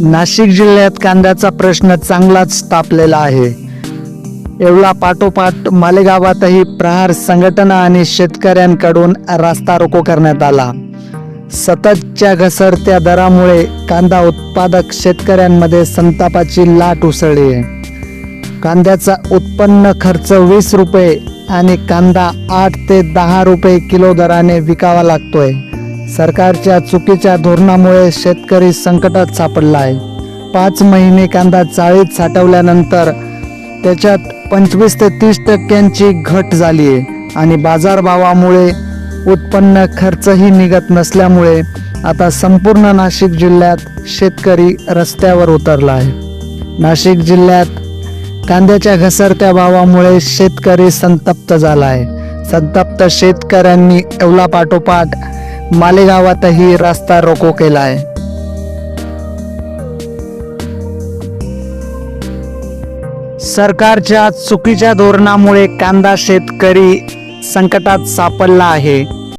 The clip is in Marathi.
नाशिक जिल्ह्यात कांद्याचा प्रश्न चांगलाच तापलेला आहे। येवला पाठोपाठ मालेगावातही प्रहार संघटना आणि शेतकऱ्यांकडून रास्ता रोको करण्यात आला। सततच्या घसरत्या दरामुळे कांदा उत्पादक शेतकऱ्यांमध्ये संतापाची लाट उसळली आहे। कांद्याचा उत्पन्न खर्च 20 रुपये आणि कांदा 8 ते 10 रुपये किलो दराने विकावा लागतोय। सरकारच्या चुकीच्या धोरणामुळे शेतकरी संकटात सापडला आहे। 5 महिने कांदा चाळीत साठवल्यानंतर त्याच्यात 25 ते 30% घट झाली आहे आणि बाजारभावामुळे उत्पन्न खर्चही निघत नसल्यामुळे आता संपूर्ण नाशिक जिल्ह्यात शेतकरी रस्त्यावर उतरला आहे। नाशिक जिल्ह्यात कांद्याच्या घसरत्या भावामुळे शेतकरी संतप्त झाला आहे। संतप्त शेतकऱ्यांनी येवला पाठोपाठ मालेगावातही रास्ता रोको केला आहे। सरकारच्या चुकीच्या धोरणामुळे कांदा शेतकरी संकटात सापडला आहे।